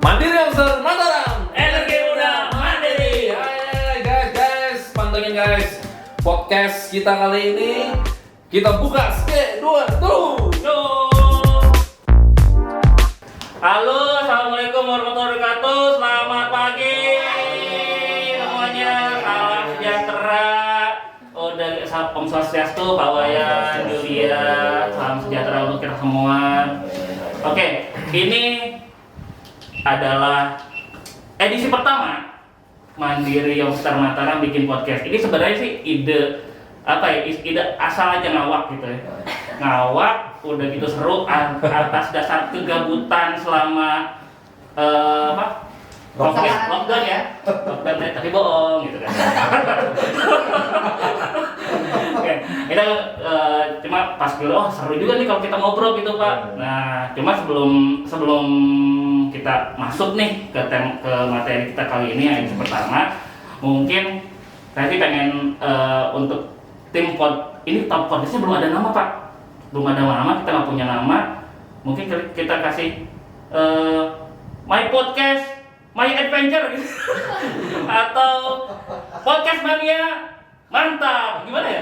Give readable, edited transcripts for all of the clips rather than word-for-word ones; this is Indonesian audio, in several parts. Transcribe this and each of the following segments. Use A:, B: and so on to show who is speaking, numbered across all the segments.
A: Mandiri Youngster Mataram,
B: Energi muda mandiri.
A: Hai guys, pantengin guys podcast kita kali ini. Kita buka skate 2 tuh.
B: Halo, assalamualaikum warahmatullahi wabarakatuh. Selamat pagi semuanya. Salam sejahtera. Udah Om Swastiastu, Pak Wayan, Julia. Salam sejahtera untuk kita semua. Oke, ini adalah edisi pertama Mandiri Youngster Mataram bikin podcast. Ini sebenarnya sih ide ide asal aja ngawak gitu ya. Ngawak udah gitu seru atas dasar kegabutan selama lockdown ya. Lockdown tapi bohong gitu kan. Oke, kita cuma pas dulu seru juga nih kalau kita ngobrol gitu Pak. Nah, cuma sebelum kita masuk nih ke materi kita kali ini yang pertama, mungkin saya sih pengen untuk tim podcastnya belum ada nama Pak, belum ada nama, kita nggak punya nama. Mungkin kita kasih My Podcast, My Adventure gitu. Atau Podcast Mania Mantap, gimana ya?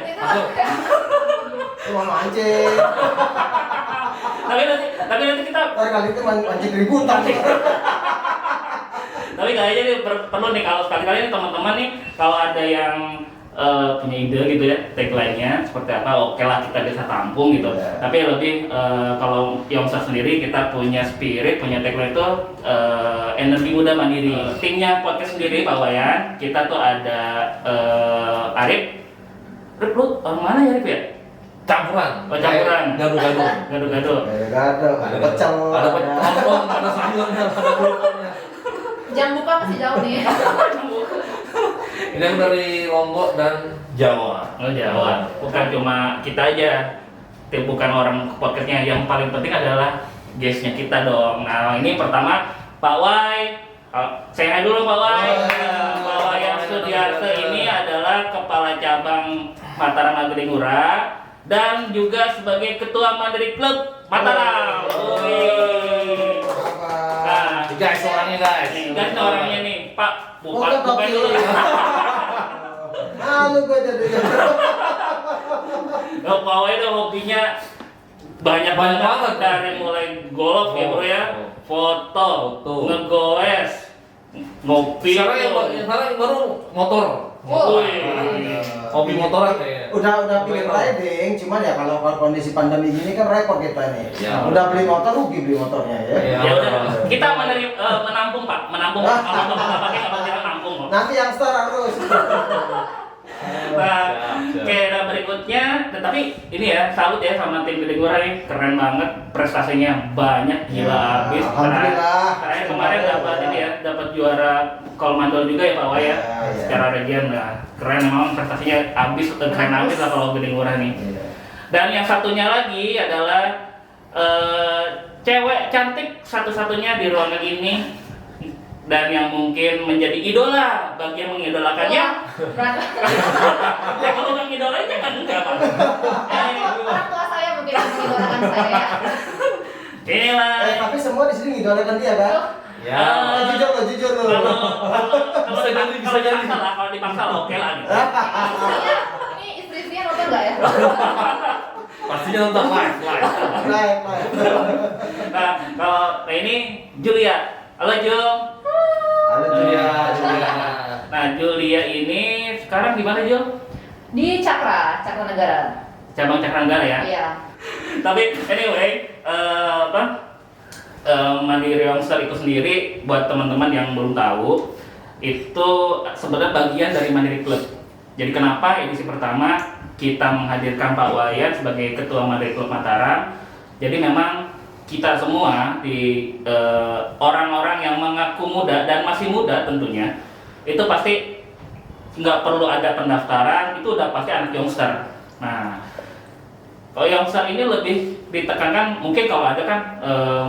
C: Cuma mancing.
B: Tapi nanti kita
C: Kali itu mancing dari hutan.
B: Tapi kayaknya nih perlu nih kalau sekali-kali nih teman-teman nih kalau ada yang punya ide gitu ya tagline-nya seperti apa, oke lah kita bisa tampung gitu.
C: Yeah.
B: Tapi lebih kalau Youngster sendiri kita punya spirit, punya tagline itu energi muda mandiri. Timnya podcast sendiri Pak Wayan, kita tuh ada Arif. Arif lu orang mana ya Arif ya?
A: Campuran.
B: Oh, campuran.
A: Gaduh-gaduh.
B: Gado-gado.
C: Ada pecel.
A: Ada pecel, ada sayurnya, ada kerupuknya.
D: Jam buka masih jauh nih.
A: Ini yang dari Lombok dan Jawa.
B: Oh Jawa, bukan cuma kita aja, bukan orang podcastnya. Yang paling penting adalah guestnya kita dong. Nah ini pertama Pak Wai, saya dulu Pak Wai. Pak Wayan Sudiarte ini adalah Kepala Cabang Mataram Agrikultura dan juga sebagai Ketua Mandiri Klub Mataram. Nah,
A: Guys, orangnya guys.
B: nih guys orangnya nih Pak, bukan dulu.
C: Halo gue jadi.
B: Pak Wai itu hobinya banyak banget dari mulai golf ya bro ya, foto, ngegoes, ngopi.
A: Sekarang yang baru motor. Hobi motoran kayaknya.
C: Udah pilih riding, cuman ya kalau kondisi pandemi gini kan repot kita nih.
A: Ya.
C: Udah beli motor, rugi beli motornya ya.
B: Ya udah, kita menampung Pak, menampung. Kalau nggak pakai kita nampung kok.
C: Nanti yang star harus.
B: Nah, oke, nah berikutnya, tetapi ini ya salut ya sama tim Agrikultura nih, keren banget, prestasinya banyak gila habis.
C: Alhamdulillah.
B: Saya kemarin dapat ini ya, dapat juara Kolmandol juga ya Pak Wai ya, secara region. Nah, keren memang prestasinya habis, keren habis lah kalau Agrikultura nih. Dan yang satunya lagi adalah cewek cantik satu-satunya di ruangan ini. Dan yang mungkin menjadi idola bagi yang mengidolakannya. Ya kalau nggak ngidolain jangan enggak Pak.
D: Orang tua saya mungkin yang mengidolakan saya.
B: Inilah.
C: Tapi semua di sini ngidolakan dia kan?
A: Ya.
C: Jujur lo.
B: Kalau dipaksa lah, kalau dipaksa oke lah gitu.
D: Ini istri-istrinya nonton nggak ya?
A: Pastinya nonton live.
C: Live.
B: Nah, kalau ini Julia. Halo Jul.
C: Halo Julia.
B: Nah Julia ini sekarang di mana Jul?
D: Di Cakra Negara.
B: Cabang Cakranggara ya.
D: Iya.
B: Tapi anyway, Mandiri Youngster itu sendiri buat teman-teman yang belum tahu itu sebenarnya bagian dari Mandiri Club. Jadi kenapa edisi pertama kita menghadirkan Pak Wayan sebagai Ketua Mandiri Club Mataram. Jadi memang kita semua di orang-orang yang mengaku muda dan masih muda tentunya itu pasti nggak perlu ada pendaftaran, itu udah pasti anak youngster. Nah, kalau youngster ini lebih ditekankan mungkin kalau ada kan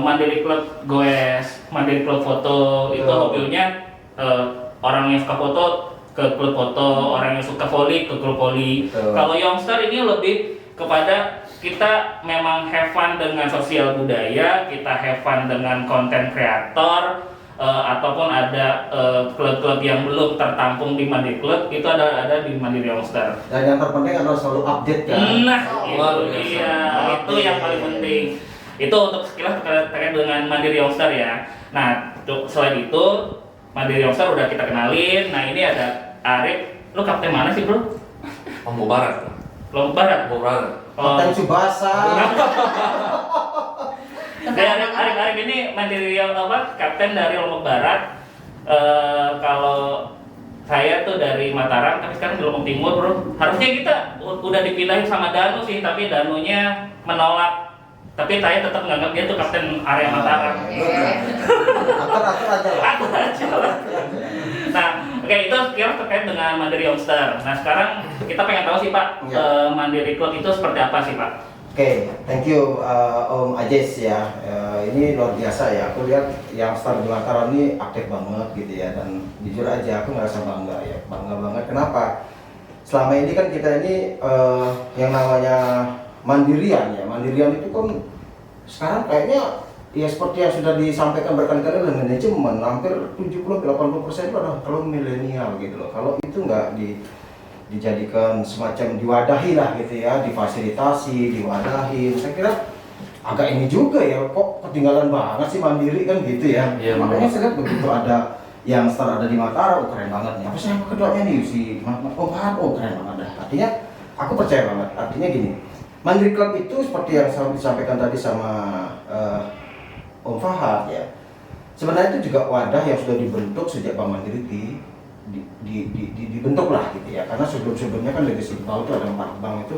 B: Mandiri Club goes, Mandiri Club foto itu hobinya orang yang suka foto ke klub foto, orang yang suka volley ke klub volley. Kalau youngster ini lebih kepada kita memang have fun dengan sosial budaya, kita have fun dengan konten kreator, ataupun ada klub-klub yang belum tertampung di Mandiri Club, itu ada di Mandiri Youngster.
C: Dan yang terpenting adalah selalu update kan.
B: Nah,
A: luar
B: itu
A: biasa.
B: dia. Itu yang paling penting. Itu untuk sekilas terkait dengan Mandiri Youngster ya. Nah, selain itu Mandiri Youngster udah kita kenalin. Nah, ini ada Arif. Lu kapten mana sih, Bro?
A: Lombok Barat.
B: Lombok Barat.
A: Lombok Barat.
C: Kapten Tsubasa.
B: Arif ini Mandiri yang kapten dari Lombok Barat. Kalau saya tuh dari Mataram, tapi sekarang di Lombok Timur, Bro. Harusnya kita udah dipindahin sama Danu sih, tapi Danunya menolak. Tapi saya tetap menganggap dia tuh kapten area Mataram.
C: Atur aja lah.
B: Aku aja lah. Nah, oke, itu kira terkait dengan Mandiri Youngster. Nah, sekarang kita pengen tahu sih Pak,
C: Ya.
B: Mandiri Club itu seperti apa sih Pak?
C: Oke, thank you Om Ajes ya. Ini luar biasa ya. Aku lihat yang Star di Mataram ini aktif banget gitu ya. Dan jujur aja aku ngerasa bangga ya, bangga banget. Kenapa? Selama ini kan kita ini yang namanya mandirian ya. Mandirian itu kan sekarang kayaknya ya seperti yang sudah disampaikan berkali-kali oleh manajemen, hampir 70-80% itu adalah kaum milenial gitu loh. Kalau itu nggak dijadikan semacam diwadahi lah gitu ya, difasilitasi, diwadahi. Saya kira agak ini juga ya, kok ketinggalan banget sih Mandiri kan gitu ya.
A: Iya,
C: Makanya
A: betul.
C: saya lihat begitu ada yang Star ada di Mataram, keren banget nih. Apa sih yang keduanya nih si keren banget dah. Artinya aku percaya banget. Artinya gini, Mandiri Club itu seperti yang disampaikan tadi sama Om Fahad ya. Sebenarnya itu juga wadah yang sudah dibentuk sejak Bank Mandiri dibentuk lah gitu ya. Karena sebelumnya kan legacy bank itu ada 4 bank itu,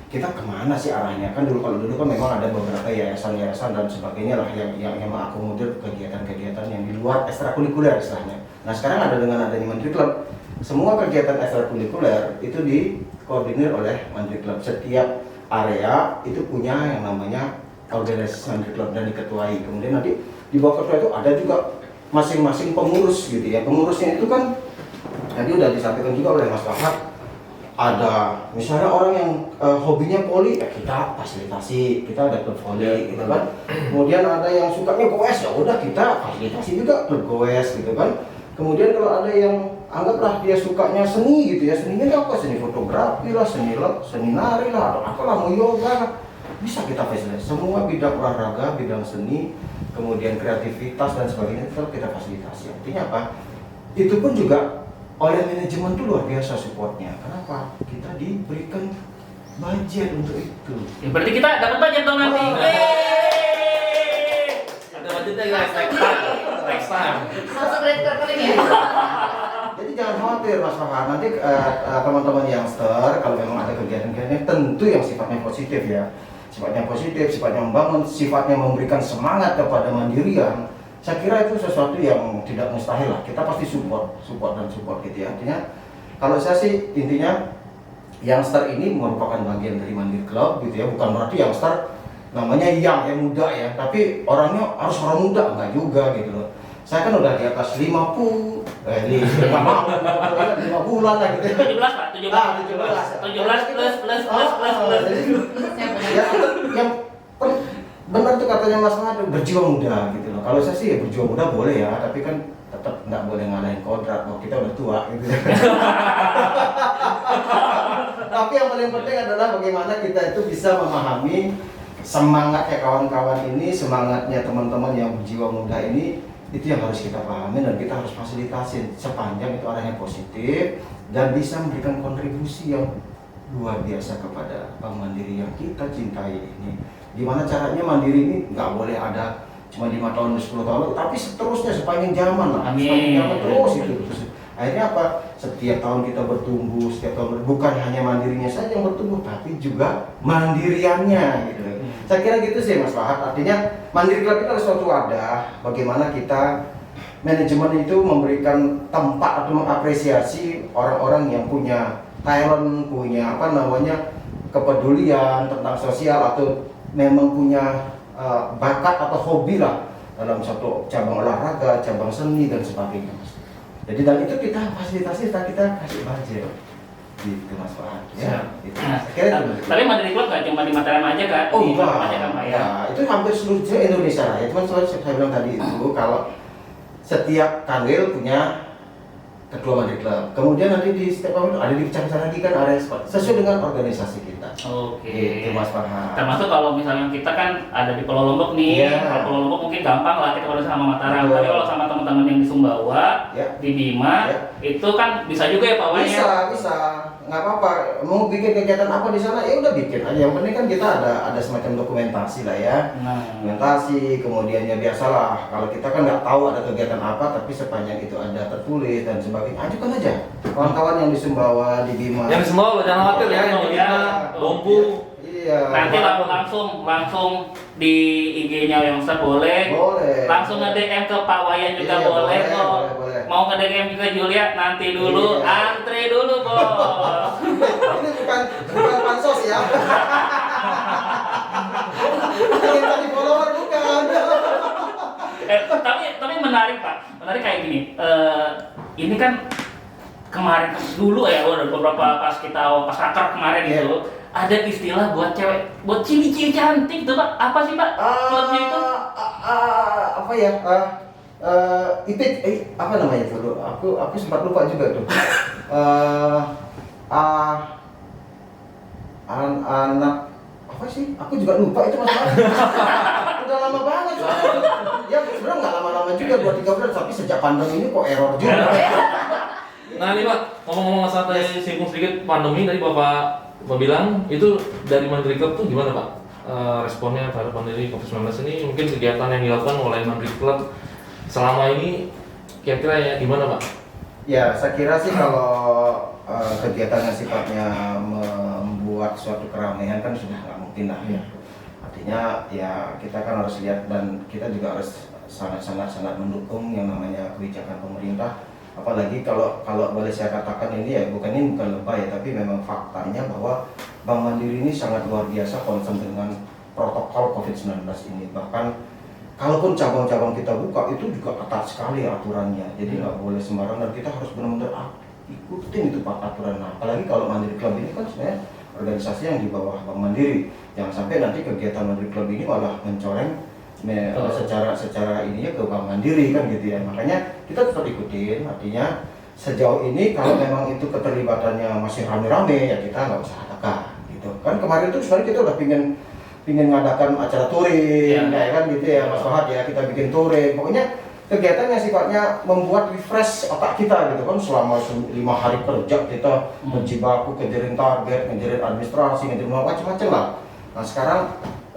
C: kita kemana sih arahnya kan kalau dulu kan memang ada beberapa yayasan-yayasan dan sebagainya lah yang mengakomodir kegiatan-kegiatan yang di luar ekstrakurikuler istilahnya. Nah sekarang ada dengan adanya Mandiri Club, semua kegiatan ekstrakurikuler itu dikoordinir oleh Mandiri Club. Setiap area itu punya yang namanya organisasi Mandiri Club dan diketuai. Kemudian nanti di bawah ketua itu ada juga masing-masing pengurus gitu ya. Pengurusnya itu kan tadi udah disampaikan juga oleh Mas Fahad. Ada misalnya orang yang hobinya voli, ya kita fasilitasi, kita ada klub voli gitu kan. Kemudian ada yang sukanya goes, ya udah kita fasilitasi juga klub goes gitu kan. Kemudian kalau ada yang anggaplah dia sukanya seni gitu ya, seninya apa? Seni fotografi lah, seni nari lah, atau apalah, mau yoga lah. Bisa kita fasilitasi semua bidang olahraga, bidang seni, kemudian kreativitas dan sebagainya tetap kita fasilitasi. Artinya apa? Itu pun juga oleh manajemen tuh luar biasa supportnya. Kenapa? Kita diberikan budget untuk itu.
B: Ya, berarti kita dapat budget dong nanti.
C: Oh.
A: Ada budgetnya guys, next time.
D: Masuk red rekening ya.
C: Jadi jangan khawatir Mas Fahad, nanti teman-teman youngster kalau memang ada kegiatan-kegiatan tentu yang sifatnya positif ya. Sifatnya positif, sifatnya membangun, sifatnya memberikan semangat kepada mandirian. Saya kira itu sesuatu yang tidak mustahil lah. Kita pasti support gitu ya. Artinya kalau saya sih intinya youngster ini merupakan bagian dari Mandiri Club gitu ya. Bukan berarti youngster namanya yang muda ya, tapi orangnya harus orang muda, enggak juga gitu loh. Saya kan udah di atas 50 bulan lah gitu.
B: 17 Pak, 17 plus.
C: Ya, yang benar tuh katanya Mas Fahad, berjiwa muda gitu loh. Kalau saya sih ya berjiwa muda boleh ya, tapi kan tetap nggak boleh ngalahin kodrat. Bahwa kita udah tua gitu. Tapi yang paling penting adalah bagaimana kita itu bisa memahami semangatnya kawan-kawan ini, semangatnya teman-teman yang berjiwa muda ini. Itu yang harus kita pahami dan kita harus fasilitasi sepanjang itu arahnya positif dan bisa memberikan kontribusi yang luar biasa kepada Bank Mandiri yang kita cintai ini. Gimana caranya Mandiri ini nggak boleh ada cuma 5 tahun, 10 tahun, tapi seterusnya sepanjang zaman lah.
B: Amin.
C: Sepanjang zaman terus itu. Akhirnya apa? Setiap tahun kita bertumbuh, setiap tahun bukan hanya mandirinya saja yang bertumbuh, tapi juga mandiriannya gitu. Saya kira gitu sih Mas Fahad. Artinya Mandiri Club itu adalah suatu wadah bagaimana kita manajemen itu memberikan tempat atau mengapresiasi orang-orang yang punya talent, punya kepedulian tentang sosial atau memang punya bakat atau hobi lah dalam satu cabang olahraga, cabang seni dan sebagainya. Jadi dan itu kita fasilitasi, kita kasih budget. Gitu Mas Fahad ya. Gitu.
B: Tapi Mandiri Club nggak cuma di Mataram aja kan?
C: Oh
B: Di
C: enggak,
B: Mataram aja kan Pak ya?
C: itu hampir seluruh Indonesia lah ya. Cuman saya bilang tadi itu kalau setiap kanwil punya ketua Mandiri Club. Kemudian nanti di setiap kanwil ada dipecah-pecah lagi kan area sesuai dengan organisasi kita.
B: Oke.
C: Gitu Mas Farhan.
B: Termasuk kalau misalnya kita kan ada di Pulau Lombok nih,
C: Iya.
B: kalau Pulau Lombok mungkin gampang lah kita kalau sama Mataram.
C: Betul.
B: Tapi kalau sama teman-teman yang di Sumbawa,
C: Ya.
B: di Bima,
C: Ya.
B: itu kan bisa juga ya Pak Wan ya?
C: Bisa, nggak apa-apa. Mau bikin kegiatan apa di sana, ya udah bikin aja. Yang penting kan kita ada semacam dokumentasi lah ya.
B: Nah,
C: Dokumentasi, kemudian ya biasalah. Kalau kita kan nggak tahu ada kegiatan apa, tapi sepanjang itu ada tertulis dan sebagainya, ajukan aja. Kawan-kawan yang di Sumbawa, di Bima.
A: Yang di semua jangan khawatir ya, yang di Bima, Bompu.
C: Iya.
B: nanti langsung di IG-nya Youngster boleh.
C: Boleh.
B: Langsung nge-DM ke Pak Wayan juga
C: Iya,
B: boleh kok.
C: boleh.
B: Mau nge-DM juga Julia nanti dulu,
C: Iya.
B: antre dulu bos.
C: Ini bukan pansos ya. Minta di follower bukan.
B: Tapi menarik Pak, menarik kayak gini. Ini kan kemarin dulu ya, beberapa pas raker kemarin
C: Iya.
B: itu ada istilah buat cewek, buat cili-cili cantik tuh Pak. Apa sih Pak? Klubnya itu?
C: Apa ya? Apa namanya itu? Aku sempat lupa juga tuh. Anak apa sih? Aku juga lupa itu masalah. Udah lama banget. Ya sebenarnya nggak lama-lama juga 2-3 bulan, tapi sejak pandemi ini kok error juga.
A: Nah ini Pak, ngomong-ngomong masalah tadi singgung sedikit pandemi tadi Bapak bilang itu dari Mandiri Club tuh gimana Pak? Responnya terhadap pandemi COVID-19 ini, mungkin kegiatan yang dilakukan oleh Mandiri Club selama ini kira-kira ya gimana Pak?
C: Ya, saya kira sih kalau kegiatan yang sifatnya membuat suatu keramaian kan sudah nggak mungkin lah ya. Artinya ya kita kan harus lihat dan kita juga harus sangat mendukung yang namanya kebijakan pemerintah. Apalagi kalau boleh saya katakan ini ya bukan lebay ya, tapi memang faktanya bahwa Bank Mandiri ini sangat luar biasa concern dengan protokol COVID-19 ini. Bahkan kalaupun cabang-cabang kita buka itu juga ketat sekali aturannya. Jadi nggak boleh sembarangan, kita harus benar-benar ikutin itu Pak aturan. Nah, apalagi kalau Mandiri Club ini kan sebenarnya organisasi yang di bawah Bank Mandiri. Jangan sampai nanti kegiatan Mandiri Club ini malah mencoreng secara ininya ke Bank Mandiri kan gitu ya. Makanya kita tetap ikutin, artinya sejauh ini kalau memang itu keterlibatannya masih rame-rame ya kita nggak usah katakan gitu kan. Kemarin tuh sebenarnya kita udah pingin ngadakan acara touring ya kan gitu ya Mas Fahad ya, kita bikin touring, pokoknya kegiatan yang sifatnya membuat refresh otak kita gitu kan. Selama 5 hari kerja kita menjibaku, ngejarin target, ngejarin administrasi, ngejarin macam-macam lah. Nah sekarang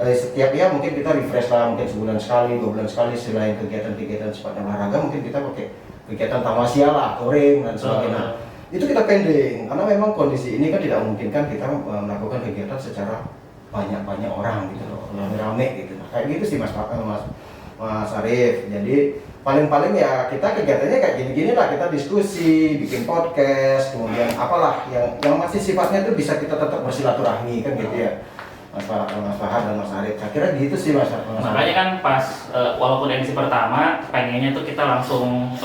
C: setiap ya mungkin kita refresh lah, mungkin sebulan sekali, 2 bulan sekali. Selain kegiatan-kegiatan sifatnya olahraga, mungkin kita pakai kegiatan tamasya lah, touring dan sebagainya. Itu kita pending karena memang kondisi ini kan tidak memungkinkan kita melakukan kegiatan secara banyak orang gitu loh, rame-rame gitu. Nah, kayak gitu sih Mas Arif. Jadi paling-paling ya kita kegiatannya kayak gini-gini lah, kita diskusi, bikin podcast, kemudian apalah yang masih sifatnya itu bisa kita tetap bersilaturahmi kan gitu ya. Mas Fahad dan Mas Arif, saya kira gitu sih Mas.
B: Makanya kan pas walaupun edisi pertama pengennya tuh kita langsung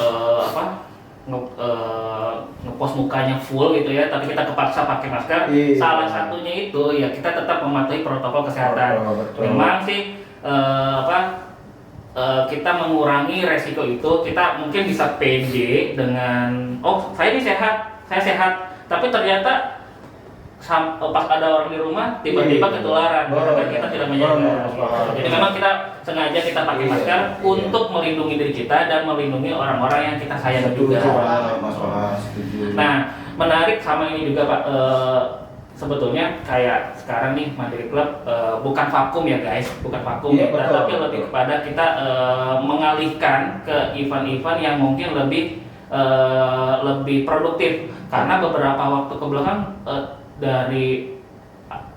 B: ngepost mukanya full gitu ya, tapi kita kepaksa pakai masker.
C: Iya.
B: Salah satunya itu ya kita tetap mematuhi protokol kesehatan.
C: Betul.
B: Memang sih kita mengurangi resiko itu, kita mungkin bisa pede dengan saya ini sehat, tapi ternyata pas ada orang di rumah tiba-tiba ketularan karena kita tidak menjaga. Jadi memang kita sengaja kita pakai masker untuk melindungi diri kita dan melindungi orang-orang yang kita sayang juga. Nah, menarik sama ini juga Pak, sebetulnya kayak sekarang nih Mandiri Club bukan vakum ya guys, bukan vakum
C: ya,
B: tapi lebih kepada kita mengalihkan ke event-event yang mungkin lebih produktif, karena beberapa waktu kebelakang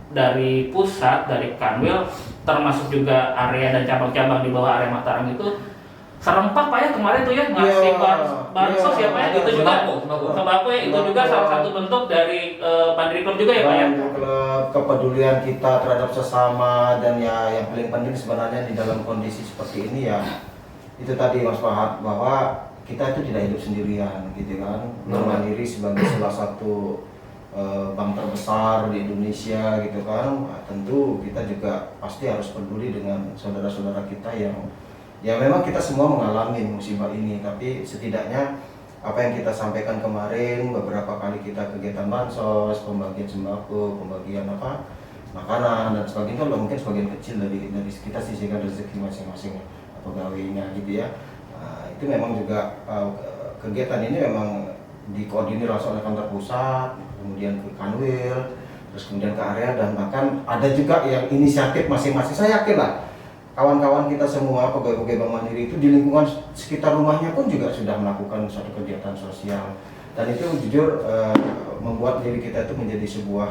B: dari pusat, dari Kanwil, termasuk juga area dan cabang-cabang di bawah area Mataram itu serempak Pak ya kemarin tuh ya, ngasih bansos ya Pak ya, itu juga sembako ya, itu juga salah satu bentuk dari Mandiri Club juga ya Pak ya.
C: Klub, kepedulian kita terhadap sesama, dan ya yang paling penting sebenarnya di dalam kondisi seperti ini ya itu tadi Mas Fahad, bahwa kita itu tidak hidup sendirian gitu kan. Bank Mandiri sebagai salah satu bank terbesar di Indonesia gitu kan, tentu kita juga pasti harus peduli dengan saudara-saudara kita yang Ya memang kita semua mengalami musibah ini, tapi setidaknya apa yang kita sampaikan kemarin, beberapa kali kita kegiatan bansos, pembagian sembako, pembagian makanan dan sebagainya, itu mungkin sebagian kecil dari kita sisihkan rezeki masing-masing pegawainya gitu ya. Itu memang juga kegiatan ini memang dikoordinir langsung oleh kantor pusat, kemudian ke Kanwil, terus kemudian ke area, dan bahkan ada juga yang inisiatif masing-masing. Saya yakin lah kawan-kawan kita semua pegawai-pegawai Bank Mandiri itu di lingkungan sekitar rumahnya pun juga sudah melakukan suatu kegiatan sosial, dan itu jujur membuat diri kita itu menjadi sebuah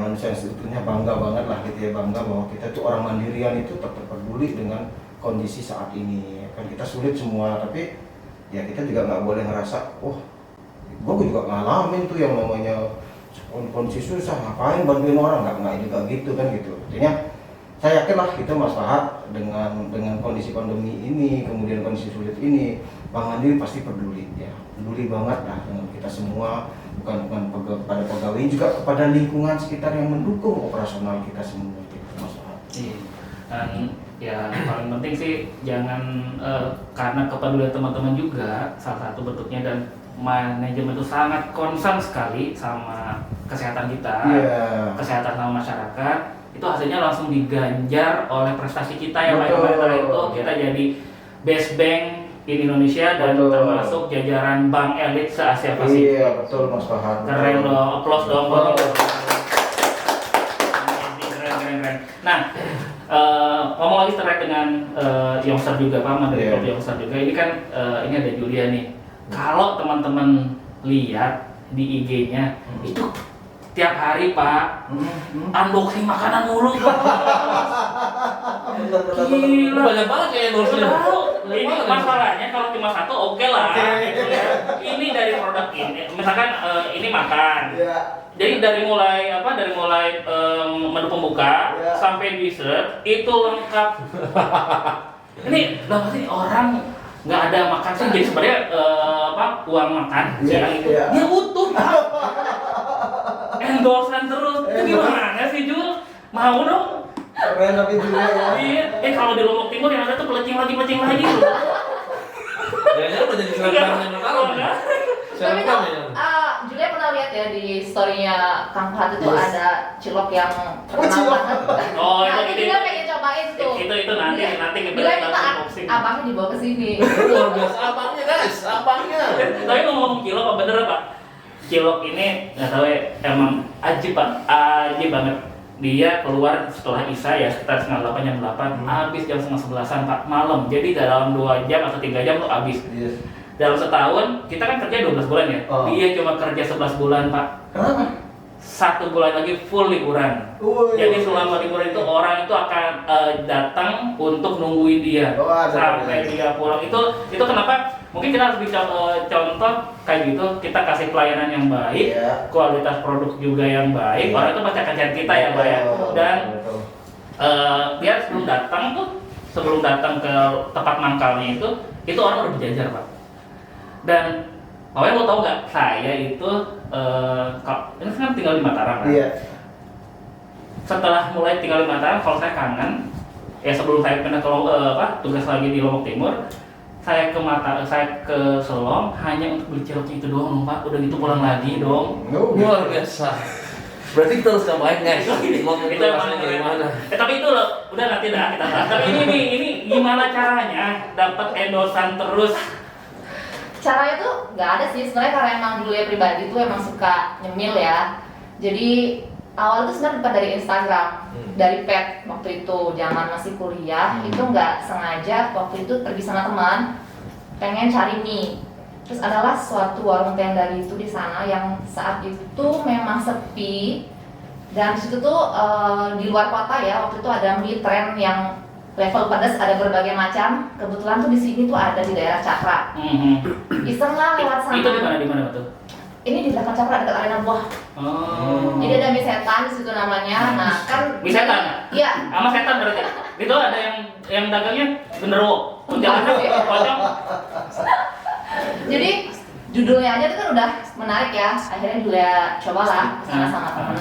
C: manusia yang sebetulnya bangga banget lah gitu ya, bangga bahwa kita itu orang mandirian itu tetap peduli dengan kondisi saat ini. Kan kita sulit semua, tapi ya kita juga nggak boleh ngerasa gue juga ngalamin tuh yang namanya kondisi susah, ngapain bantuin orang, nggak juga gitu kan gitu. Artinya saya yakin lah itu Mas Fahad dengan kondisi pandemi ini, kemudian kondisi sulit ini, Bank Mandiri pasti peduli ya, peduli banget lah dengan kita semua, bukan kepada pegawai, juga kepada lingkungan sekitar yang mendukung operasional kita semua gitu, Mas Fahad.
B: Iya. Dan ya paling penting sih jangan karena kepedulian teman-teman juga salah satu bentuknya, dan manajemen itu sangat concern sekali sama kesehatan kita, kesehatan sama masyarakat. Itu hasilnya langsung diganjar oleh prestasi kita ya Pak. Kemarin itu kita jadi best bank in Indonesia dan termasuk jajaran bank elit se-Asia Pasifik.
C: Iya betul Mas Fahad.
B: Keren dong, applause dong. Keren. Nah, ngomong lagi terkait dengan Youngster juga Pak, Mandiri Club Youngster juga. Ini kan ini ada Julia nih. Kalau teman-teman lihat di IG-nya itu tiap hari Pak unboxing makanan mulu. Gila,
A: banyak banget kayak endorse.
B: Ini masalahnya kalau cuma satu oke lah. Gitu ya. Ini dari produk ini, misalkan ini makan. Jadi dari mulai menu pembuka sampai dessert itu lengkap. Ini berapa sih orang nggak ada makan sih, jadi sebenarnya uang makan siang itu dia utuh Pak. Endorsean terus, itu gimana sih Jul? Mau dong?
C: Keren tapi juga ya.
B: Iya, kalau di Lombok Timur yang ada tuh pelecing lagi.
A: Kayaknya udah jadi selebgram yang tahu.
D: Tapi tuh, Julia pernah lihat ya di story-nya Kang Fahad itu ada cilok yang terkenal banget.
B: Oh,
D: nah,
B: itu
D: Julia pengen cobain tuh.
B: Itu nanti kita
D: Julia minta
B: unboxing.
D: abangnya dibawa ke sini.
A: Luar biasa abangnya guys, abangnya.
B: Tapi ngomong cilok apa bener Pak? Cilok ini nggak tahu ya, emang ajib Pak, ajib banget. Dia keluar setelah Isya ya sekitar setengah 8 jam 8, habis jam setengah 11-an Pak malam. Jadi dalam 2 jam atau 3 jam tuh habis. Dalam setahun kita kan kerja 12 bulan ya. Dia cuma kerja 11 bulan Pak.
C: Kenapa?
B: 1 bulan lagi full liburan. Jadi selama liburan itu orang itu akan datang untuk nungguin dia sampai dia pulang. Itu kenapa? Mungkin kita harus contoh kayak gitu. Kita kasih pelayanan yang baik, kualitas produk juga yang baik. Orang itu pasti akan cari kita ya Pak ya. Dan dia sebelum datang ke tempat mangkalnya itu orang udah berjajar Pak. Dan Pak lo tau nggak, saya itu ini kan tinggal di Mataram kan? Setelah mulai tinggal di Mataram, kalau saya kangen, ya sebelum saya pindah ke tugas lagi di Lombok Timur, saya ke Selong hanya untuk beli ciloknya itu doang Pak. Udah gitu pulang lagi dong.
A: Luar biasa. Berarti kita harus cobain guys. Mau
B: itu
A: rasanya gimana?
B: Tapi itu loh, udah nanti dah kita bahas. Tapi ini gimana caranya dapat endorsan terus?
D: Caranya tuh nggak ada sih sebenarnya, karena emang Julia pribadi tuh emang suka nyemil ya. Jadi awal itu sebenarnya bukan dari Instagram, dari pet waktu itu zaman masih kuliah. Itu nggak sengaja waktu itu pergi sama teman pengen cari mie. Terus adalah suatu warung tenda gitu di sana yang saat itu memang sepi, dan disitu tuh di luar kota ya, waktu itu ada mie tren yang level pedas, ada berbagai macam. Kebetulan tuh di sini tuh ada di daerah Cakra. Iseng lah lewat sana.
B: Itu di mana tuh?
D: Ini di belakang Cakra dekat Arena Buah. Jadi ada mie setan di situ namanya. Nah kan.
B: Mie setan?
D: Iya.
B: Sama setan berarti. Itu ada yang dagangnya genderuwo. Jalannya pocong.
D: Jadi judulnya aja itu kan udah menarik ya. Akhirnya Julia cobalah kesana sama temen.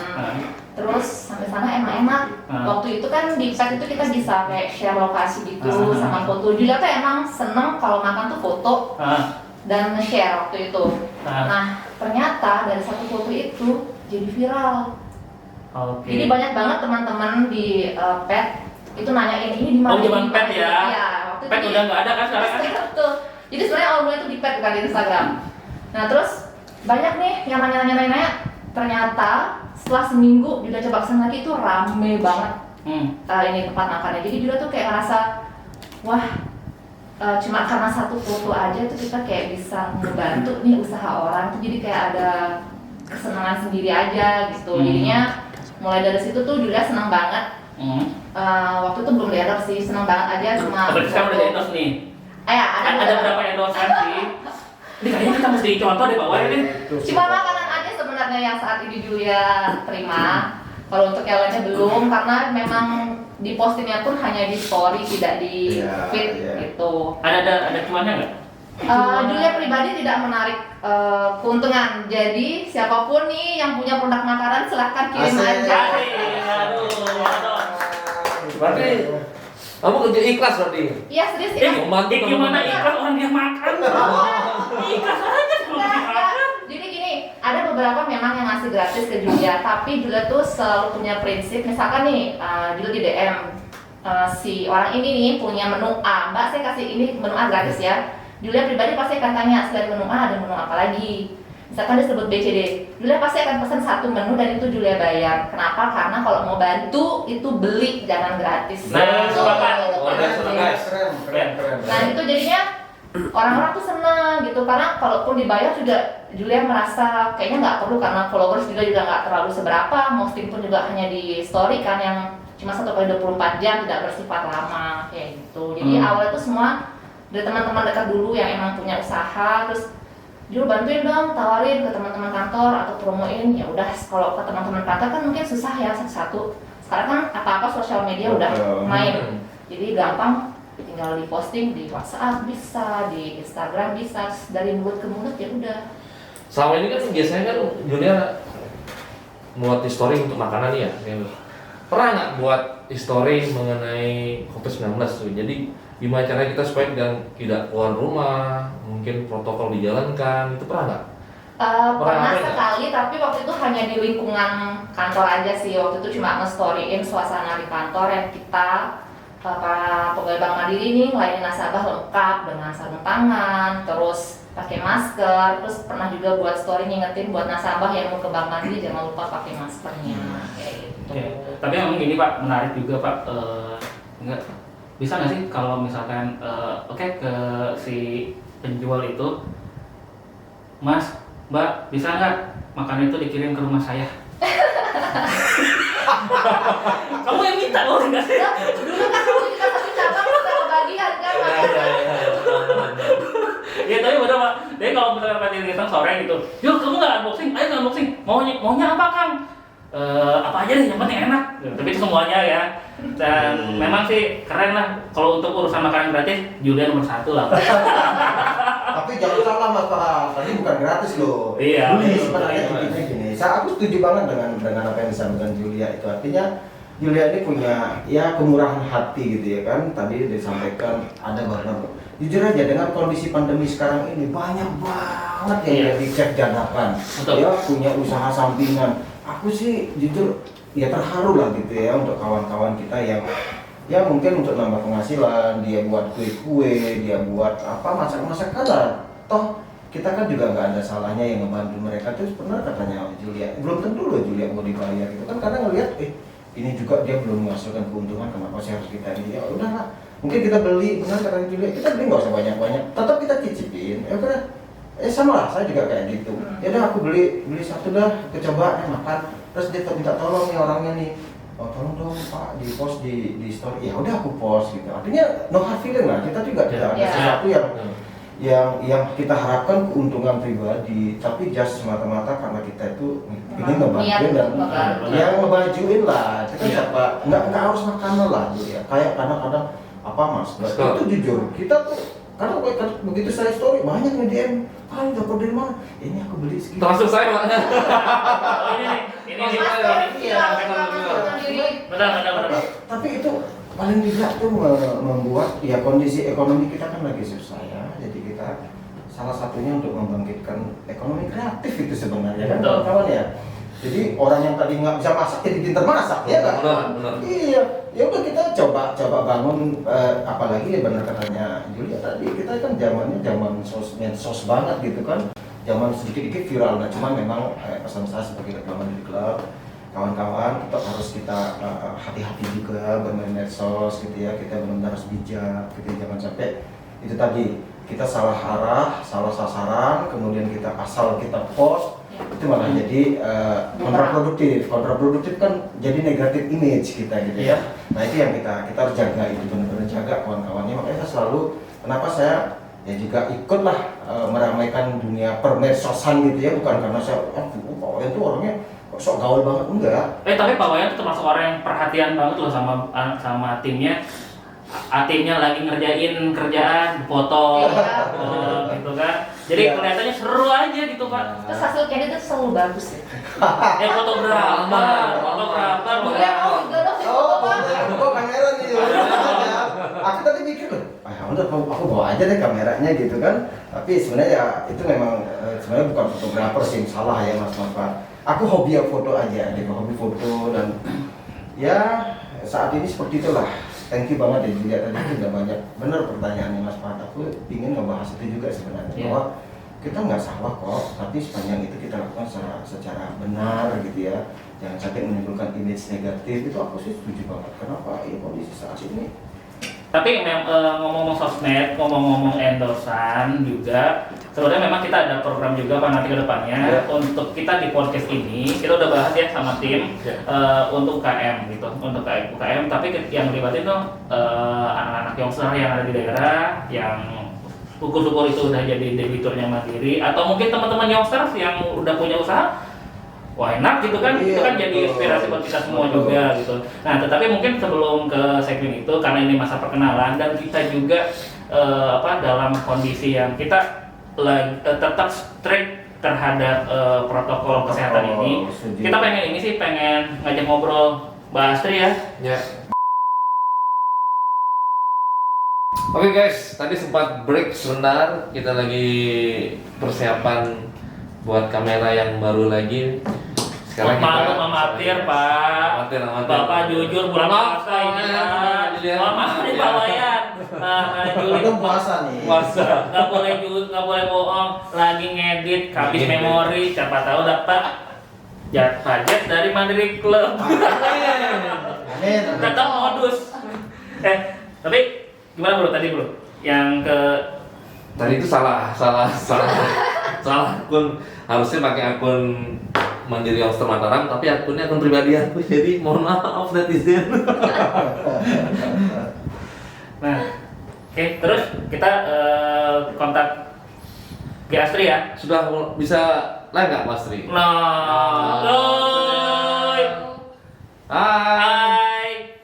D: terus sampai sana enak-enak. Waktu itu kan di pet itu kita bisa kayak share lokasi gitu sama foto. Julia tuh emang seneng kalau makan tuh foto dan nge-share waktu itu. Nah ternyata dari satu foto itu jadi viral. Jadi banyak banget teman-teman di pet itu nanyain ini di mana.
B: Oh, zaman pet ya?
D: Iya, waktu
B: Pet
D: itu
B: udah nggak ada kan sekarang kan?
D: Betul. Jadi sebenarnya awal mulai itu di pet bukan di Instagram. Nah terus banyak nih yang nanya. Ternyata setelah seminggu Julia coba kesana lagi itu rame banget. Ini tempat makannya. Jadi Julia tuh kayak ngerasa wah cuma karena satu foto aja tuh kita kayak bisa membantu nih usaha orang tuh, jadi kayak ada kesenangan sendiri aja gitu. Jadinya mulai dari situ tuh Julia senang banget. Waktu itu belum di-endorse sih, senang banget aja cuma.
B: Berarti sekarang udah di-endorse nih? Ada berapa endorsean sih? Ini kayaknya kita mesti contoh deh Pak Wayan nih.
D: Cuma makanan aja sebenarnya yang saat ini Julia terima. Kalau untuk yang lainnya belum, karena memang di postingnya pun hanya di story, tidak di feed gitu.
B: Ada cuannya nggak?
D: Julia pribadi tidak menarik keuntungan. Jadi siapapun nih yang punya produk makanan silahkan kirim aja.
A: Berarti kamu kerja ikhlas berarti?
D: Iya serius ya.
B: Gimana ikhlas orang dia makan? Ikhlas aja sebelum dimakan.
D: Jadi gini, ada beberapa memang yang ngasih gratis ke Julia, tapi Julia tuh selalu punya prinsip. Misalkan nih, Julia di DM si orang ini nih punya menu A, Mbak saya kasih ini menu A gratis ya. Julia pribadi pasti akan tanya selain menu A ada menu apa lagi. Misalkan dia sebut BCD, Julia pasti akan pesan satu menu dan itu Julia bayar. Kenapa? Karena kalau mau bantu itu beli, jangan gratis.
B: Nah, sepakat.
C: Keren.
D: Nah itu jadinya orang-orang tuh seneng gitu, karena kalaupun dibayar juga Julia merasa kayaknya nggak perlu, karena followers juga nggak terlalu seberapa, posting pun juga hanya di story kan yang cuma 1x24 jam, tidak bersifat lama kayak gitu. Jadi awalnya tuh semua dari teman-teman dekat dulu yang emang punya usaha, terus Jul bantuin dong, tawarin ke teman-teman kantor atau promoin. Ya udah, kalau ke teman-teman kantor kan mungkin susah ya satu-satu. Sekarang kan apa-apa sosial media udah main, jadi gampang, tinggal di posting di WhatsApp bisa, di Instagram bisa, dari mulut ke mulut ya udah.
A: Selama ini kan biasanya kan Julia buat story untuk makanan ya. Pernah nggak buat story mengenai COVID-19 tuh? Jadi gimana caranya kita supaya tidak keluar rumah, mungkin protokol dijalankan, itu pernah nggak?
D: Pernah sekali, tapi waktu itu hanya di lingkungan kantor aja sih. Waktu itu cuma nge-storyin suasana di kantor yang kita para pegawai Bank Mandiri ini ngelayanin nasabah lengkap dengan sarung tangan, terus pakai masker, terus pernah juga buat story ngingetin buat nasabah yang mau ke Bank Mandiri jangan lupa pakai maskernya kayak gitu.
B: Tapi emang gini Pak, menarik juga Pak. Enggak bisa nggak sih kalau misalkan ke si penjual itu, Mas, Mbak, bisa nggak makanan itu dikirim ke rumah saya? Kamu yang minta loh, enggak sih?
D: Dulu kan dulu kita satu cabang kita kebagian kan.
B: Ya tapi bener Pak. Jadi kalau misalkan Pak datang sore gitu, yuk kamu nggak unboxing, ayo nggak unboxing. Maunya apa Kang? Apa aja deh, yang penting enak. Tapi itu semuanya ya. Dan memang sih keren lah. Kalau untuk urusan makanan gratis, Julia nomor 1 lah.
C: Tapi jangan salah Mas Pak, tadi bukan gratis loh.
B: Iya.
C: Beli sebenarnya intinya gini. Aku setuju banget dengan apa yang disampaikan Julia itu. Artinya Julia ini punya ya kemurahan hati gitu ya kan. Tadi disampaikan ada beberapa. Jujur aja dengan kondisi pandemi sekarang ini banyak banget yang jadi cek dadakan. Ya punya usaha sampingan. Aku sih jujur ya terharu lah gitu ya untuk kawan-kawan kita yang ya mungkin untuk nambah penghasilan, dia buat kue-kue, dia buat apa masak-masakan lah. Toh kita kan juga nggak ada salahnya yang ngebantu mereka. Terus benar katanya Julia, belum tentu loh Julia mau dibayar gitu kan, karena ngelihat ini juga dia belum menghasilkan keuntungan, kenapa sih harus kita ini? Ya udahlah, mungkin kita beli, benar kata Julia, kita beli nggak usah banyak-banyak, tetap kita cicipin. Ya udah, sama lah, saya juga kayak gitu. Ya udah aku beli satu dah, coba makan. Terus dia minta tolong nih orangnya nih, tolong dong Pak di post di story. Ya udah aku post gitu. Artinya no hard feeling lah, kita juga tidak ada sesuatu yang kita harapkan keuntungan pribadi, tapi just semata-mata karena kita itu ingin ngebantuin dan yang ngebajuin lah. Kita siapa nggak harus makanan lah gitu ya. Kayak kadang-kadang apa mas?
A: Masker.
C: Itu jujur kita tuh karena begitu saya story banyak nge-DM, ah dapat dari mana? Ini aku beli segitu.
A: Termasuk saya Pak.
B: Oh, ini
A: Maksud
B: ini.
A: saya,
D: Iya,
B: Benar.
C: Tapi itu paling tidak tuh membuat ya kondisi ekonomi kita kan lagi susah ya. Jadi kita salah satunya untuk membangkitkan ekonomi kreatif itu sebenarnya kan
B: Betul.
C: kawan-kawan ya. Jadi orang yang tadi nggak bisa masak jadi pintar masak ya kan?
A: Benar.
C: Iya, ya udah kita coba bangun apalagi ya benar katanya Julia tadi kita kan zamannya zaman medsos banget gitu kan. Zaman sedikit-sedikit viral, nah cuman memang pesan saya sebagai ketua Mandiri Club kawan-kawan tetap harus kita hati-hati juga bermain medsos gitu ya, kita benar-benar harus bijak gitu, jangan sampai itu tadi kita salah arah, salah sasaran, kemudian kita asal kita post itu malah jadi kontraproduktif kan jadi negatif image kita gitu ya. Nah itu yang kita harus jaga, itu benar-benar jaga kawan-kawannya, makanya saya selalu kenapa saya ya juga ikutlah meramaikan dunia permedsosan gitu ya, bukan karena saya Pak Wayan tuh orangnya kok sok gaul banget, enggak.
B: Tapi Pak Wayan tuh termasuk orang yang perhatian banget loh sama timnya. Timnya lagi ngerjain kerjaan, foto, gitu kan. Jadi
C: Iya.
B: kelihatannya seru aja gitu Pak.
D: Terus hasil candid itu selalu bagus ya.
B: Fotografer.
D: Boleh mau juga dong di foto Pak.
C: Gua kamera nih. Aku tadi mikir loh, udah aku bawa aja deh kameranya gitu kan. Tapi sebenarnya ya itu memang sebenarnya bukan fotografer sih, salah ya Mas Pak. Aku hobi ya foto aja, hobi foto dan ya saat ini seperti itulah. Thank you banget ya Julia, tadi itu udah banyak bener pertanyaannya Mas Pat. Aku ingin ngebahas itu juga sebenarnya bahwa kita nggak salah kok, tapi sepanjang itu kita lakukan secara benar gitu ya, jangan sampai menimbulkan image negatif. Itu aku sih setuju banget. Kenapa ya kondisi saat ini?
B: Tapi ngomong-ngomong sosmed, ngomong-ngomong endorsan juga, sebenarnya memang kita ada program juga Pak nanti ke depannya. Untuk kita di podcast ini, kita udah bahas ya sama tim untuk UKM gitu, untuk UKM. Tapi yang libatin tuh anak-anak youngster yang ada di daerah, yang syukur-syukur itu udah jadi debiturnya Mandiri, atau mungkin teman-teman youngsters yang udah punya usaha. Wah enak gitu kan, itu kan jadi inspirasi buat kita semua juga gitu. Nah tetapi mungkin sebelum ke segmen itu, karena ini masa perkenalan dan kita juga dalam kondisi yang kita tetap strict terhadap protokol kesehatan ini, kita pengen ngajak ngobrol Mbak Astri ya.
A: Ya. Oke guys, tadi sempat break sebentar, kita lagi persiapan buat kamera yang baru lagi. Sekarang kita
B: amatir Pak.
A: Amatir.
B: Bapak jujur bulan puasa ini Pak. Maaf nih Pak Wayan.
C: Itu puasa nih.
A: Puasa.
B: Nggak boleh bohong. Lagi ngedit, habis memori. Siapa tahu dapat budget dari Mandiri Club.
C: Amin.
B: Tetap modus. Tapi gimana bro tadi bro? Yang ke
A: Tadi itu salah akun, harusnya pakai akun Mandiri Youngster Mataram, tapi akunnya akun pribadi aku, jadi mohon maaf netizen.
B: Nah, oke, terus kita kontak Ki Astri ya.
A: Sudah bisa live nggak Mas Tri?
B: Nah, Hai. Hai.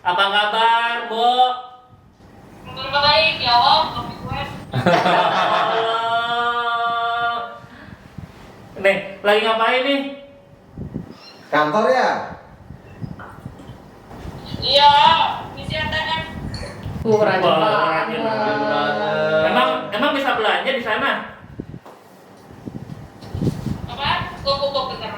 B: Apa kabar, Bu?
E: Baik ya Allah,
B: Halo. Nih, lagi ngapain nih?
C: Kantor ya?
E: iya, misi ATM.
D: Rajin
B: Wah,
D: banget.
B: Emang bisa belanja di sana?
E: Apa? Kok bentar.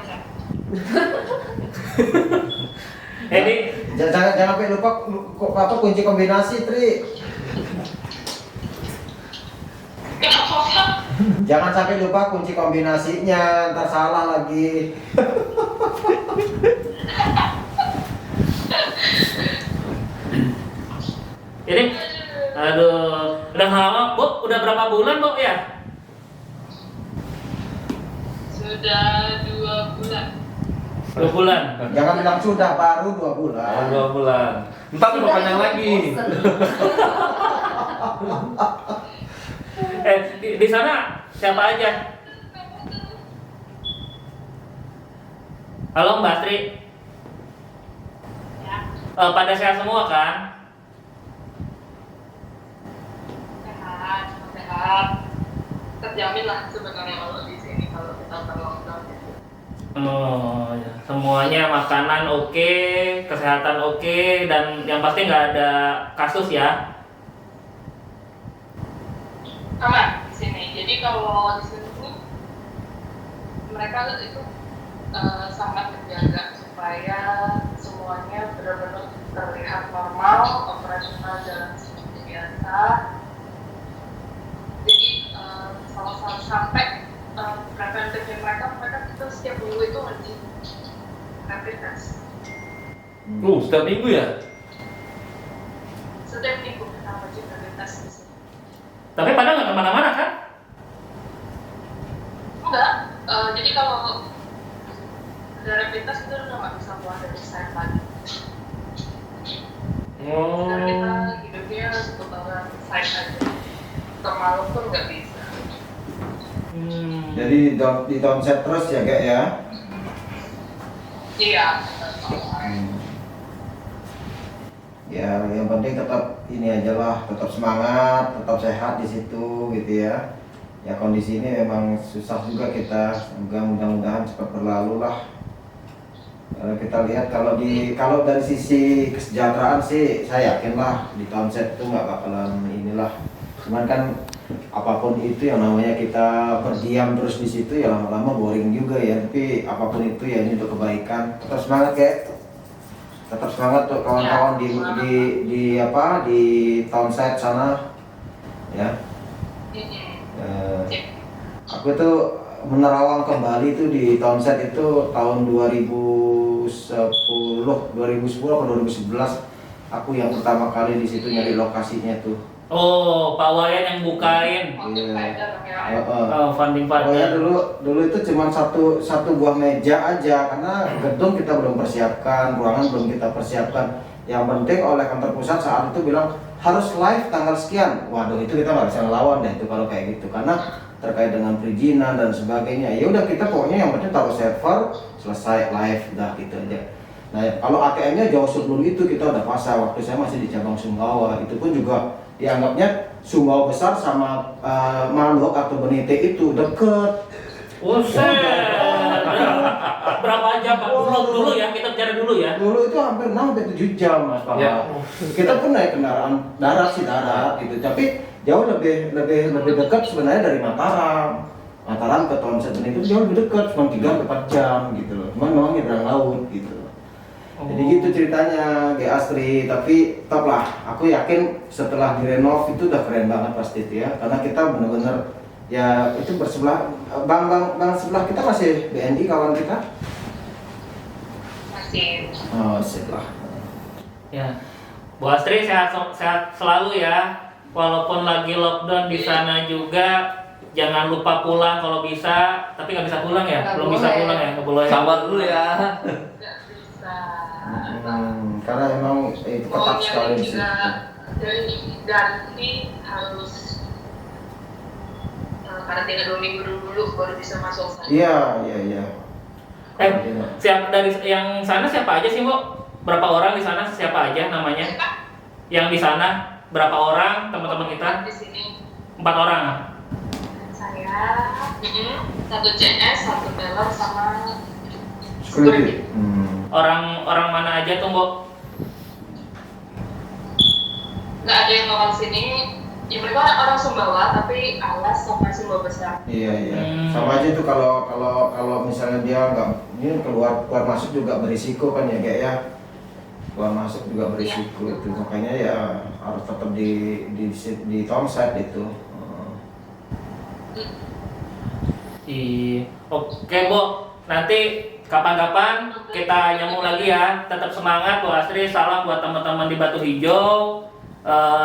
B: Ini
C: Jangan sampai lupa kunci kombinasi Tri. Jangan sampai lupa kunci kombinasinya, ntar salah lagi.
B: Ini, aduh, udah lama, Bu? Udah berapa bulan, Bu, ya?
E: Sudah 2 bulan.
B: 2 bulan.
C: Jangan bilang sudah, baru 2 bulan.
A: 2 bulan. Entar
D: Sudah
A: mau panjang lagi.
D: bosen.
B: Di sana siapa aja? Halo Mbak Astri.
E: Ya.
B: Pada sehat semua kan?
E: terjamin lah sebenarnya kalau di sini kalau kita terlockdown gitu.
B: Oh, ya. Semuanya makanan oke, kesehatan oke, dan yang pasti nggak ada kasus ya.
E: Aman di sini. Jadi kalau di sini mereka itu sangat menjaga supaya semuanya benar-benar terlihat normal, operasional jalan seperti biasa. Jadi kalau sampai preventifnya mereka itu setiap minggu itu wajib rapid test.
A: Setiap minggu ya?
E: Setiap minggu kita wajib rapid test di sini.
B: Tapi pada nggak kemana-mana kan?
E: Enggak, jadi kalau ada rapid test itu udah nggak bisa keluar dari site lagi. Karena kita hidupnya seputaran site aja. Termalam pun nggak bisa.
C: Jadi di downset terus ya kayak ya.
E: Iya.
C: Ya yang penting tetap ini aja lah, tetap semangat, tetap sehat di situ gitu ya. Ya kondisi ini memang susah juga kita, semoga mudah-mudahan cepat berlalu lah. Kita lihat kalau dari sisi kesejahteraan sih saya yakin lah di downset itu nggak bakalan inilah. Cuman kan apapun itu yang namanya kita berdiam terus di situ ya lama-lama boring juga ya. Tapi apapun itu ya ini untuk kebaikan. Tetap semangat ya. Tetap semangat tuh kawan-kawan di townsite sana ya. Aku tuh menerawang kembali tuh di townsite itu tahun 2010 atau 2011 aku yang pertama kali di situ nyari lokasinya tuh.
B: Oh, Pak Wayan yang bukain. Funding
C: Oh
B: partner.
C: ya dulu itu cuma satu buah meja aja karena gedung kita belum persiapkan, ruangan belum kita persiapkan. Yang penting oleh kantor pusat saat itu bilang harus live tanggal sekian. Waduh itu kita nggak bisa ngelawan deh itu kalau kayak gitu karena terkait dengan perizinan dan sebagainya. Ya udah kita pokoknya yang penting taruh server selesai live udah gitu aja. Nah kalau ATM-nya jauh sebelum itu kita udah pasang. Waktu saya masih di cabang Sumbawa itu pun juga dianggapnya Sumbawa besar sama Maluk atau Benite itu deket.
B: Buset. Berapa jam Pak? Dulu ya, kita bicara dulu ya.
C: Dulu itu hampir 6-7 jam Mas Pak.
A: Ya.
C: Kita pun naik kendaraan darat gitu. Tapi jauh lebih dekat sebenarnya dari Mataram. Mataram ke Townsend itu jauh lebih dekat, cuma 3-4 jam gitu loh. Cuman memang nyebrang laut gitu. Jadi gitu ceritanya Ge Astri, tapi tetap lah aku yakin setelah direnov itu udah keren banget pasti itu ya. Karena kita bener-bener ya itu bersebelah bang sebelah kita masih BNI kawan kita.
E: Masih.
C: Oh, sebelah.
B: Ya. Bu Astri sehat selalu ya. Walaupun lagi lockdown di sana juga, jangan lupa pulang kalau bisa. Tapi nggak bisa pulang ya?
D: Nggak
B: Belum bisa
D: boleh.
B: pulang ya? Nggak boleh.
A: Sabar dulu ya.
E: Nggak bisa.
C: Karena emang itu ketat sekali di situ.
E: Dari ganti harus karantina 2 minggu dulu baru bisa masuk sana.
C: Iya.
B: Dari yang sana siapa aja sih, Bu? Berapa orang di sana? Siapa aja namanya?
E: Siapa?
B: Yang di sana berapa orang teman-teman kita?
E: Di sini
B: 4 orang.
E: saya, satu CS, satu balance sama
C: Security.
B: Orang mana aja tuh, Bu?
E: nggak ada yang lokal sini. Ya mereka orang Sumbawa tapi alas sama Sumbawa besar.
C: Iya. Sama aja tuh kalau misalnya dia nggak ini keluar masuk juga berisiko kan ya kayak ya. Keluar masuk juga berisiko itu. Makanya ya harus tetap di townsite itu.
B: Oke, Bu. Nanti kapan-kapan kita nyambung lagi ya. Tetap semangat, Bu Astri. Salam buat teman-teman di Batu Hijau.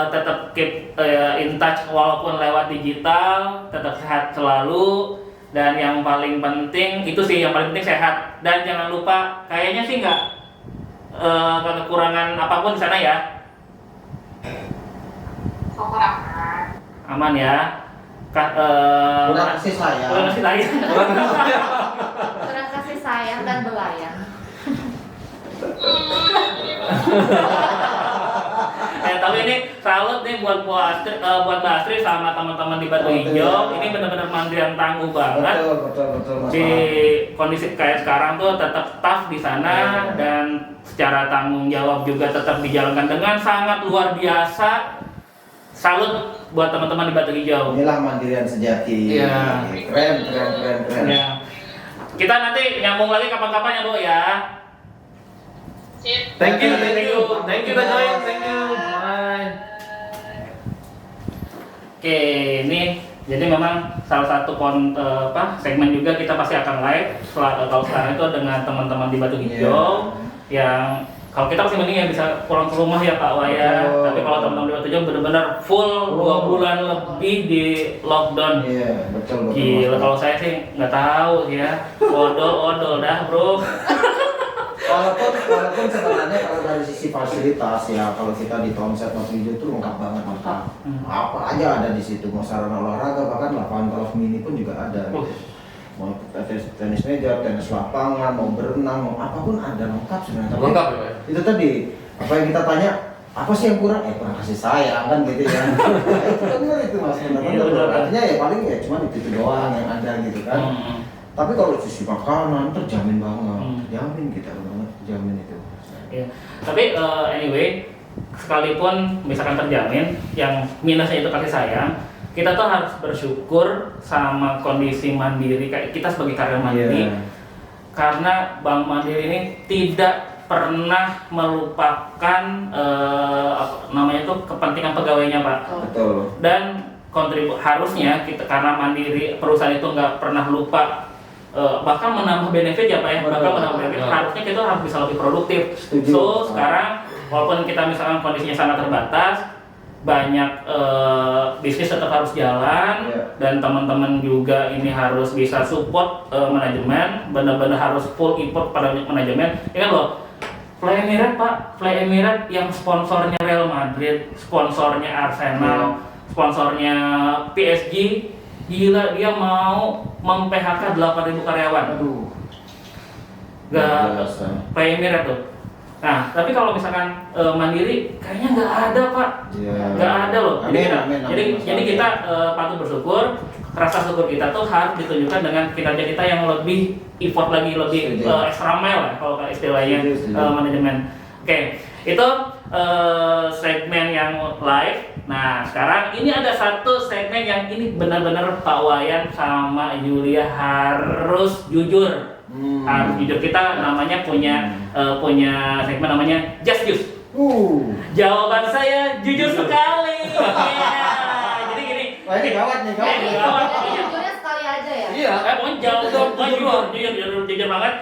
B: Tetap keep in touch walaupun lewat digital. Tetap sehat selalu. Dan yang paling penting itu sih, yang paling penting sehat. Dan jangan lupa, kayaknya sih nggak kekurangan apapun di sana ya.
E: Sokor aman.
B: Aman ya.
C: Kurang kasih saya.
B: Kurang kasih sayang.
D: Kurang kasih sayang dan belayang.
B: ya. Tapi ini salut nih buat buat Mbak Astri sama teman-teman di Batu Hijau. Ini benar-benar mandiri yang tangguh banget.
C: Betul Mas.
B: Di kondisi kayak sekarang tuh tetap tough di sana dan secara tanggung jawab juga tetap dijalankan dengan sangat luar biasa. Salut buat teman-teman di Batu Hijau.
C: Inilah mandirian sejati.
B: Iya.
C: Keren.
B: Ya. Kita nanti nyambung lagi kapan-kapan ya Bu ya.
E: Sip.
A: Thank you udah join, thank you. Bye.
B: Oke, ini jadi memang salah satu segmen juga kita pasti akan live kalau sekarang itu dengan teman-teman di Batu Hijau yang kalau kita pasti mending ya bisa pulang ke rumah ya Pak Wayan. Tapi kalau teman-teman di Batu Hijau benar-benar full 2 bulan lebih di lockdown.
C: Iya, betul.
B: Gila, kalau saya sih nggak tahu sih ya. Odol dah bro.
C: Walaupun sebenarnya kalau dari sisi fasilitas ya, kalau kita di Tomset Batu Hijau itu lengkap banget. Apa aja ada di situ, mau sarana olahraga, bahkan lapangan golf mini pun juga ada. Mau tenis meja, tenis lapangan, mau berenang, mau apapun ada, lengkap sebenarnya.
A: Lengkap ya Pak?
C: Itu tadi apa yang kita tanya, apa sih yang kurang? Kurang kasih sayang kan gitu ya. Itu benar itu Mas, benar. Artinya ya paling ya cuma itu doang yang ada gitu kan. Tapi kalau sisi makanan terjamin banget, jamin kita banget, jamin itu.
B: Ya. Tapi anyway, sekalipun misalkan terjamin, yang minusnya itu kasih sayang, kita tuh harus bersyukur sama kondisi Mandiri kayak kita sebagai karyawan Mandiri, karena Bank Mandiri ini tidak pernah melupakan kepentingan pegawainya Pak.
C: Betul.
B: Dan harusnya kita karena Mandiri perusahaan itu nggak pernah lupa bahkan menambah benefit ya Pak ya, harusnya kita harus bisa lebih produktif.
C: Setuju.
B: So sekarang walaupun kita misalkan kondisinya sangat terbatas, banyak bisnis tetap harus jalan dan teman-teman juga ini harus bisa support manajemen, benar-benar harus full import pada manajemen. Ingat loh, Fly Emirates yang sponsornya Real Madrid, sponsornya Arsenal, sponsornya PSG, gila dia mau mem-PHK 8.000 karyawan.
C: Aduh.
B: Gak Fly Emirates tuh. Nah, tapi kalau misalkan Mandiri kayaknya nggak ada Pak, nggak ada loh. Jadi kita patut bersyukur. Rasa syukur kita tuh harus ditunjukkan dengan kinerja kita yang lebih effort lagi, lebih extra mile lah kalau istilahnya manajemen. Oke, itu segmen yang live. Nah, sekarang ini ada satu segmen yang ini benar-benar Pak Wayan sama Julia harus jujur. Harus jujur, kita namanya punya segmen namanya Just Juice. Jawaban saya jujur sekali. Jadi gini.
C: Wah, ini gawat nih.
D: Jujurnya sekali aja ya.
A: Iya.
B: Pokoknya jujur banget.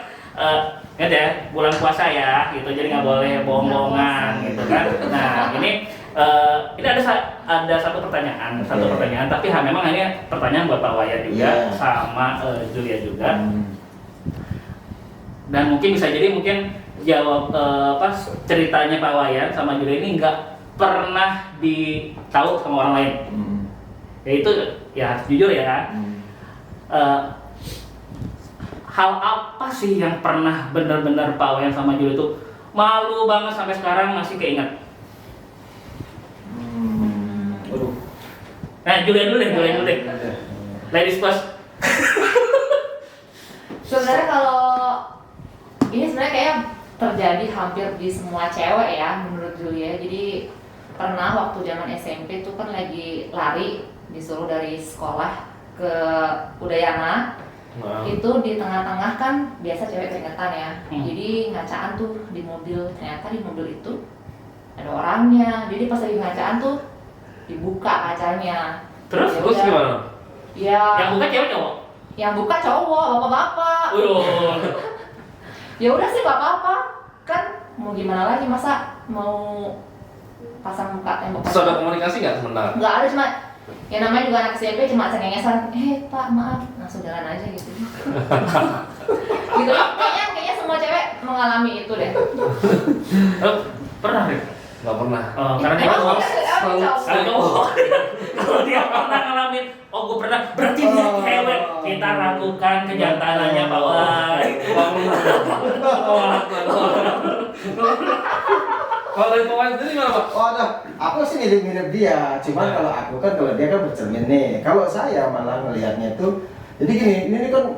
B: Ingat ya, bulan puasa ya, gitu. Jadi nggak boleh bohong-bohongan, gitu kan. Nah, ini ada satu pertanyaan, tapi memang ini pertanyaan buat Pak Wayan juga, sama Julia juga. Dan mungkin bisa jadi jawab ceritanya Pak Wayan sama Julia ini nggak pernah ditahu sama orang lain. Yaitu ya harus jujur ya. Hal apa sih yang pernah benar-benar Pak Wayan sama Julia itu malu banget sampai sekarang masih keinget? Nah, Julia dulu deh. Ladies first.
D: Sebenarnya kalau ini sebenarnya kayak terjadi hampir di semua cewek ya menurut Julia. Jadi pernah waktu zaman SMP tuh kan lagi lari, disuruh dari sekolah ke Udayana. Itu di tengah-tengah kan biasa cewek keringetan ya. Jadi ngacaan tuh di mobil, ternyata di mobil itu ada orangnya. Jadi pas lagi ngacaan tuh dibuka kacanya.
A: Terus gimana?
D: Ya.
B: Yang buka cewek cowok?
D: Yang buka cowok, bapak-bapak. Ya udah sih gak apa-apa. Kan mau gimana lagi, masa mau pasang muka tembok.
A: Terus ada komunikasi nggak sebentar?
D: Nggak ada, cuma ya namanya juga anak SMP cuma cengengesan, Pak maaf, langsung jalan aja gitu. Gitu. Kayaknya semua cewek mengalami itu deh.
B: Pernah deh?
A: Nggak pernah.
B: Karena dia
D: cowok.
B: Kalau dia pernah ngalamin, gue pernah, berarti dia cewek. Kita ragukan kejantanannya Pak Wayan.
A: Kalau dari Pak Wayan sendiri gimana Pak?
C: Oh, ada. Aku sih mirip-mirip dia. Cuman
A: Nah.
C: kalau aku kan, kalau dia kan bercermin nih. Kalau saya malah ngelihatnya tuh, jadi gini, ini kan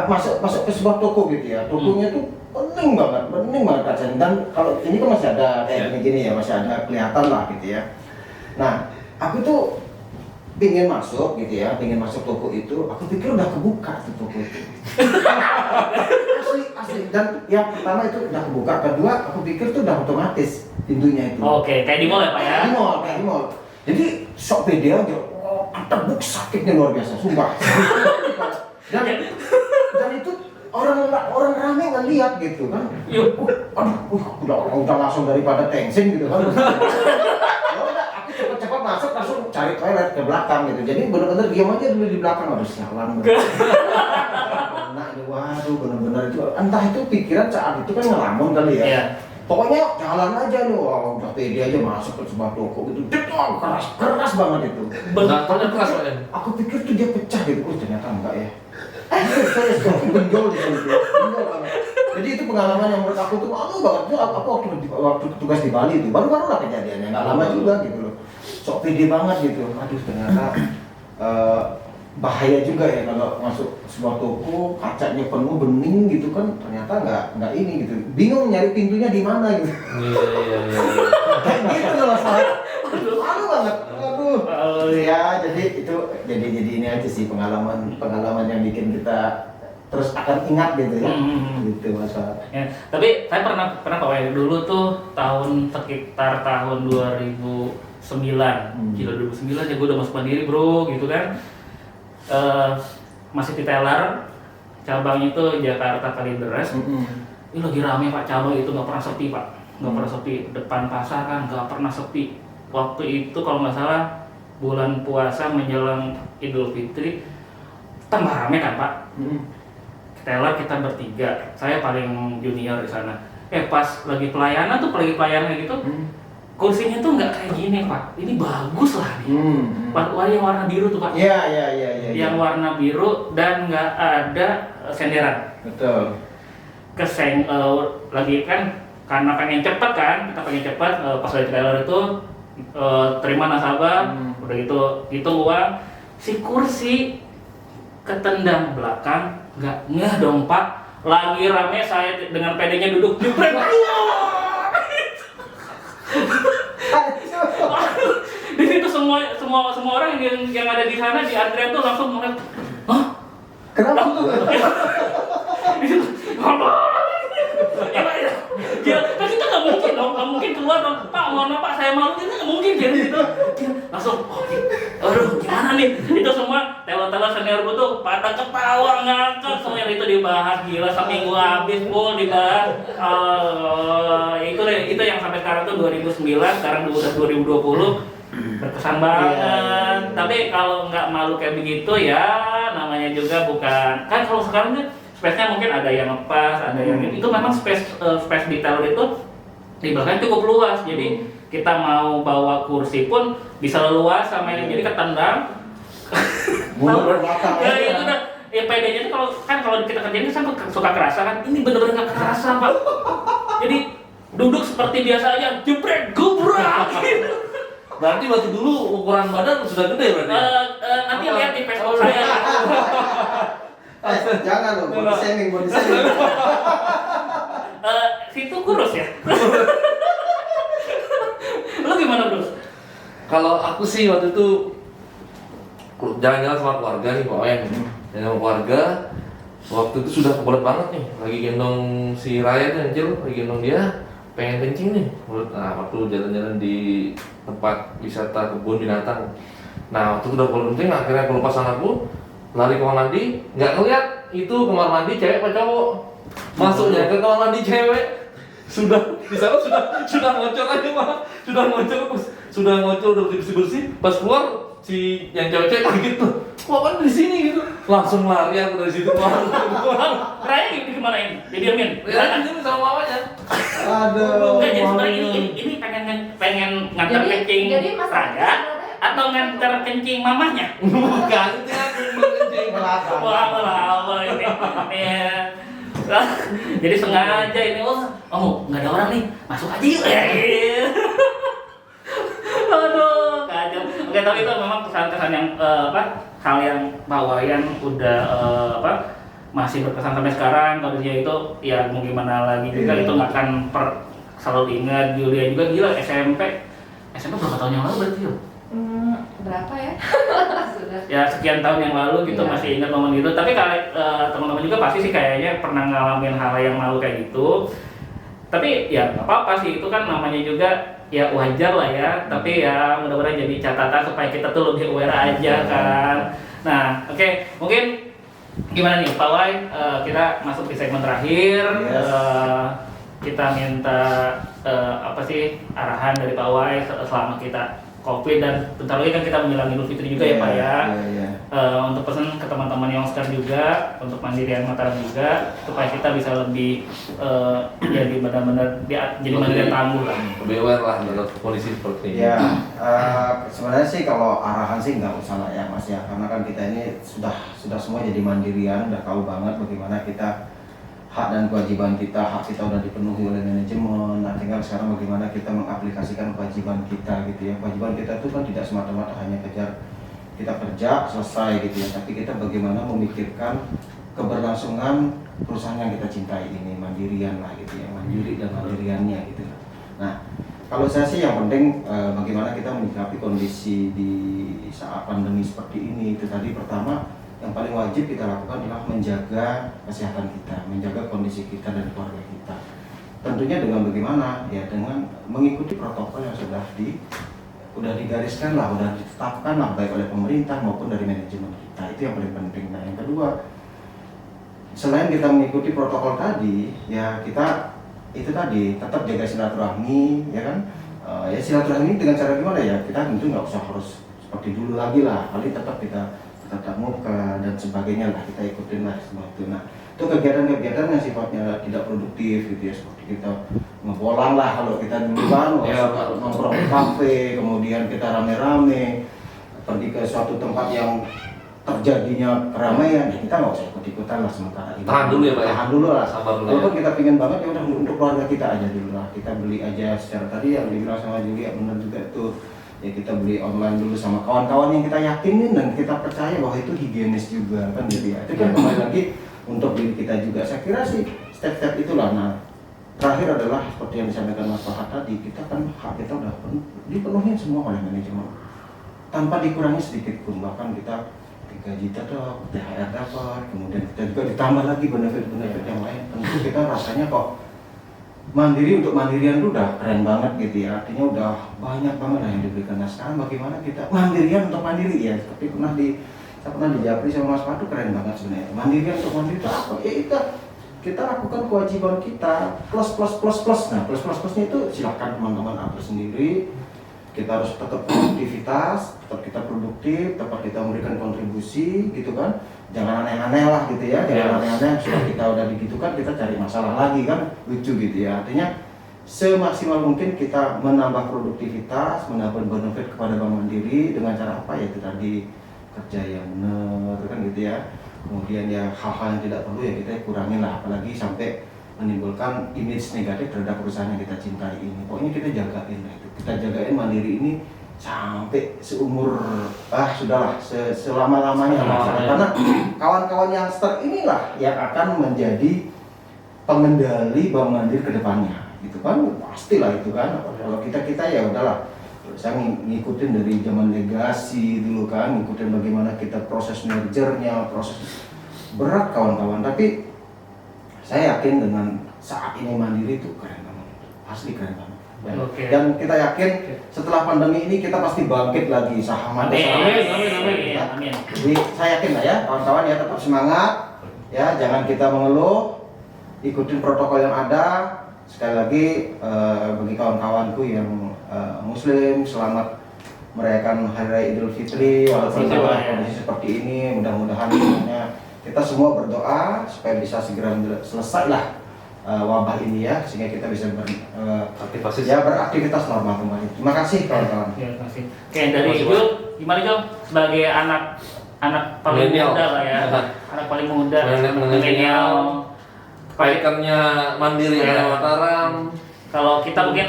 C: masuk ke sebuah toko gitu ya. Tokonya tuh bening banget kacanya. Dan kalau ini kan masih ada kayak gini-gini ya, masih ada kelihatan lah gitu ya. Nah, aku tuh pingin masuk gitu ya, pingin masuk toko itu. Aku pikir udah kebuka tuh toko itu. asli. Dan yang pertama itu udah kebuka, kedua aku pikir tuh udah otomatis pintunya itu.
B: Oke, kayak di mall ya Pak ya?
C: Kayak di mall. Jadi sok pede aja. Oh, tebuk sakitnya luar biasa, sumpah. dan itu orang rame ngeliat gitu kan. Udah langsung daripada tensin gitu kan. Ya udah, aku cepet-cepet masuk, langsung cari toilet ke belakang gitu. Jadi bener-bener diam aja dulu di belakang, harus sialan. Nah, waduh, bener-bener itu entah itu pikiran saat itu kan ngelamun kali ya.
B: Iya.
C: Pokoknya jalan aja nih, wah udah pede aja masuk ke sebuah toko gitu. Keras banget itu.
A: Bentarnya keras Pak ya?
C: Aku pikir tuh dia pecah gitu, ternyata enggak ya. Saya benjol di situ, benjol banget. Jadi itu pengalaman yang menurut aku tuh malu banget. Itu aku waktu tugas di Bali itu baru-baru lah kejadiannya, nggak lama juga gitu loh. Sok pede banget gitu. Aduh, ternyata bahaya juga ya kalau masuk sebuah toko kacanya penuh bening gitu kan, ternyata nggak ini gitu, bingung nyari pintunya di mana gitu.
A: Iya.
C: Kayak gitu loh saya, malu banget. Aduh. Ya jadi itu jadi ini aja sih pengalaman yang bikin kita terus akan ingat gitu ya. Gitu masalah.
B: Ya, tapi saya pernah Pak Wayan dulu tuh sekitar tahun 2009. Gila 2009 ya gue udah masuk mandiri bro gitu kan. Masih di teller, cabang itu Jakarta Kalideres. Ini lagi rame Pak, cabang itu nggak pernah sepi Pak, nggak pernah sepi. Depan pasar kan nggak pernah sepi. Waktu itu kalau nggak salah bulan puasa menjelang Idul Fitri, tambah rame kan Pak. Teller kita bertiga, saya paling junior di sana. Pas lagi pelayanan gitu. Kursinya tuh nggak kayak gini Pak, ini bagus lah nih. Yang warna biru tuh Pak.
C: Iya.
B: Yang warna biru dan nggak ada senderan.
C: Betul.
B: Lagi kan karena pengen cepet kan, kita pengen cepet pas lagi trailer itu terima nasabah, udah gitu hitung uang, si kursi ketendang belakang, nggak ngeh dong Pak. Lagi rame saya dengan pedenya duduk jebret. Di situ semua orang yang ada di sana di antrian tuh langsung ngeliat, hah?
C: Kenapa tuh?
B: Di situ, ya, kan kita nggak mungkin keluar dong. Pak, mohon maaf Pak, saya malu, kita nggak mungkin jadi situ. Langsung, aduh, gimana nih? Itu semua teller-teller senior gue tuh pada ketawa ngakak, semua yang itu dibahas gila seminggu habis full dibahas. Itu yang sampai sekarang tuh 2009, sekarang udah 2020. Berkesan banget. Tapi kalau nggak malu kayak begitu ya namanya juga bukan. Kan kalau sekarang tuh space-nya mungkin ada yang ngepas, ada yang itu memang space di teller itu di belakang cukup luas. Jadi kita mau bawa kursi pun bisa leluasa mainin. Jadi ketendang.
C: Mundur belakang.
B: Ya itu udah. Ya PD-nya itu kalau kita kerjain kan suka kerasa kan. Ini bener-bener nggak kerasa Pak. Jadi duduk seperti biasa aja, jebret, gubrak.
A: Berarti waktu dulu ukuran badan sudah gede berarti?
B: Nanti lihat di Facebook saya.
C: Jangan loh, body shaming.
B: Situ kurus ya. Lu gimana bro?
A: Kalau aku sih waktu itu jalan-jalan sama keluarga nih Pak Wayan. Jalan sama keluarga, waktu itu sudah kebelet banget nih. Lagi gendong si Raya tuh Angel, lagi gendong dia, pengen kencing nih. Nah waktu jalan-jalan di tempat wisata kebun binatang. Nah waktu itu udah kebelet kencing, akhirnya aku lepas anakku, lari ke kamar mandi, nggak ngeliat itu kamar mandi cewek apa cowok. Masuknya ke kamar mandi cewek, sudah di sana sudah ngocor aja Pak, sudah ngocor udah bersih, pas keluar si yang cewek kaget tuh, kok kan di sini gitu, langsung lari aku dari situ keluar.
B: Raya gimana ini? Didiamin?
A: Ya ini sama mamanya.
C: Aduh.
B: Enggak, jadi sebenarnya ini pengen nganter kencing
D: jadi masalah
B: Raya atau nganter kencing mamahnya?
A: Bukan, itu aku kencing.
B: Wah, ini. Jadi sengaja ini, nggak ada orang nih, masuk aja yuk. Aduh, kacau. Oke, tapi itu memang kesan-kesan yang hal yang Pak Wayan udah masih berkesan sampai sekarang. Kalau dia itu ya mau gimana lagi juga itu nggak akan selalu ingat. Julia juga gila SMP berapa tahun yang lalu berarti yuk?
D: Berapa ya? Sudah.
B: Ya sekian tahun yang lalu gitu masih ingat momen itu. Tapi kalau teman-teman juga pasti sih kayaknya pernah ngalamin hal yang malu kayak gitu. Tapi ya nggak apa-apa sih, itu kan namanya juga ya wajar lah ya. Tapi ya mudah-mudahan jadi catatan supaya kita tuh lebih aware aja kan. Nah oke, mungkin gimana nih Pak Wai, kita masuk di segmen terakhir. Kita minta apa sih arahan dari Pak Wai selama kita COVID dan bentar lagi kan kita menjelang Idul Fitri juga ya Pak ya. Untuk pesan ke teman-teman Youngster juga, untuk Mandirian Mataram juga, supaya kita bisa lebih jadi benar-benar jadi mandirian tangguh lah.
A: Lebih aware lah dalam kondisi seperti ini.
C: Ya, sebenarnya sih kalau arahan sih nggak usah lah ya Mas ya, karena kan kita ini sudah semua jadi mandirian, udah tahu banget bagaimana kita hak dan kewajiban kita, hak kita udah dipenuhi oleh manajemen. Nah, tinggal sekarang bagaimana kita mengaplikasikan kewajiban kita gitu ya. Kewajiban kita itu kan tidak semata-mata hanya kejar kita kerja selesai gitu ya, tapi kita bagaimana memikirkan keberlangsungan perusahaan yang kita cintai ini, mandirian lah gitu ya, mandiri dan mandiriannya gitu. Nah, kalau saya sih yang penting bagaimana kita menyikapi kondisi di saat pandemi seperti ini. Itu tadi pertama yang paling wajib kita lakukan adalah menjaga kesehatan kita, menjaga kondisi kita dan keluarga kita. Tentunya dengan bagaimana? Ya dengan mengikuti protokol yang sudah digariskan lah, sudah ditetapkan lah baik oleh pemerintah maupun dari manajemen kita. Itu yang paling penting. Nah yang kedua, selain kita mengikuti protokol tadi, ya kita itu tadi tetap jaga silaturahmi, ya kan? Ya silaturahmi dengan cara gimana ya? Kita tentu nggak usah harus seperti dulu lagi lah, paling tetap kita tatap muka dan sebagainya lah, kita ikutin lah semua itu. Nah itu kegiatan-kegiatan yang sifatnya tidak produktif gitu ya, seperti kita ngebolang lah kalau kita dulu kan nongkrong di kafe, kemudian kita rame-rame pergi ke suatu tempat yang terjadinya keramaian, ya kita nggak usah ikut-ikutan lah sementara ini.
A: Tahan dulu ya Pak ya?
C: Tahan dulu lah.
A: Sabar dulu
C: Walaupun
A: ya.
C: kita pingin banget ya udah untuk keluarga kita aja dulu lah, kita beli aja secara tadi yang dibilang sama Julia benar juga tuh. Ya kita beli online dulu sama kawan-kawan yang kita yakinin dan kita percaya bahwa itu higienis juga kan gitu ya. Itu kan kembali lagi untuk diri kita juga. Saya kira sih step-step itulah. Nah terakhir adalah seperti yang disampaikan Mas Farhat tadi, kita kan hak kita udah dipenuhi semua oleh manajemen tanpa dikurangi sedikit pun. Bahkan kita gaji tetap, THR dapat, kemudian kita juga ditambah lagi benefit-benefit yang lain. Tentu kita rasanya kok mandiri untuk mandirian itu udah keren banget gitu ya, artinya udah banyak banget lah yang diberikan. Nah sekarang bagaimana kita mandirian untuk mandiri ya, seperti saya pernah dijawab sama Mas Padu, keren banget sebenarnya. Mandirian untuk mandiri itu apa? Ya kita lakukan kewajiban kita plus. Nah plus-plusnya itu silakan teman-teman atur sendiri. Kita harus tetap produktivitas, tetap kita produktif, tetap kita memberikan kontribusi gitu kan. Jangan aneh-aneh lah gitu ya, jangan aneh-aneh sudah kita udah begitu kan kita cari masalah lagi kan, lucu gitu ya. Artinya semaksimal mungkin kita menambah produktivitas, menambah benefit kepada Bank Mandiri dengan cara apa ya, itu tadi kerja yang benar kan gitu ya. Kemudian ya hal-hal yang tidak perlu ya kita kurangin lah, apalagi sampai menimbulkan image negatif terhadap perusahaan yang kita cintai ini. Pokoknya kita jagain lah itu, kita jagain Mandiri ini sampai seumur sudahlah selama-lamanya lah. Karena kawan-kawan youngster inilah yang akan menjadi pengendali Bank Mandiri ke depannya gitu kan, pastilah itu kan. Kalau kita ya udahlah, saya ngikutin dari zaman legasi dulu kan, ngikutin bagaimana kita proses mergernya, proses berat kawan-kawan, tapi saya yakin dengan saat ini Mandiri itu keren banget, asli keren banget. Dan kita yakin setelah pandemi ini kita pasti bangkit lagi saham.
B: Amin.
C: Jadi saya yakin lah ya kawan-kawan ya, tetap semangat ya, jangan kita mengeluh, ikutin protokol yang ada. Sekali lagi bagi kawan-kawanku yang Muslim, selamat merayakan Hari Raya Idul Fitri walaupun dalam kondisi seperti ini. Mudah-mudahan semuanya kita semua berdoa supaya bisa segera selesai lah wabah ini ya, sehingga kita bisa beraktivitas normal kembali. Terima kasih kawan-kawan.
B: Terima kasih. Oke, dari Jul, gimana Jul? Sebagai anak paling muda lah ya, anak paling muda, milenial.
A: Spikernya Mandiri
B: Iya.
A: Mataram.
B: Kalau kita mungkin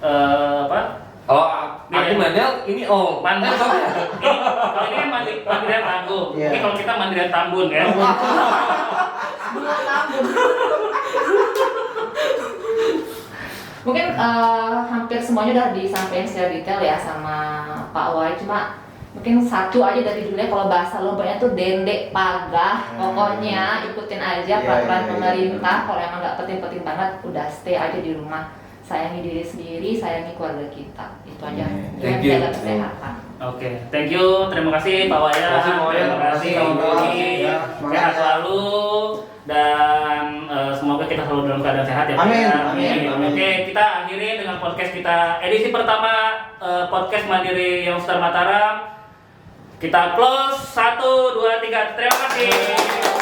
B: apa?
A: Kalau aku mainnya ini
B: Mandiri.
A: sama ya?
B: Kalau ini kan Mandirian Tanggung.
C: Iya.
B: Ini kalau kita Mandirian Tambun kan.
D: Dua tahun. Mungkin hampir semuanya udah disampaikan secara detail ya sama Pak Wai, cuma mungkin satu aja dari dunia kalau bahasa lombanya tuh dendek pagah. Pokoknya ikutin aja
C: Iya,
D: peraturan
C: iya,
D: pemerintah. Kalau emang nggak penting-penting banget, udah stay aja di rumah. Sayangi diri sendiri, sayangi keluarga kita. Itu aja.
A: Thank
D: Dengan
A: you.
D: jaga kesehatan.
B: Oke, thank you, terima kasih Pak Wayan,
A: Terima kasih, Pak Wayan.
B: terima kasih
C: Terima
B: Ibu
C: kasih,
B: Uni,
C: ya.
B: sehat selalu dan semoga kita selalu dalam keadaan sehat ya Pak.
C: Amin,
B: ya.
C: amin, amin.
B: Oke, kita akhiri dengan podcast kita edisi pertama podcast Mandiri Youngstar Mataram. Kita close 1, 2, 3. Terima kasih.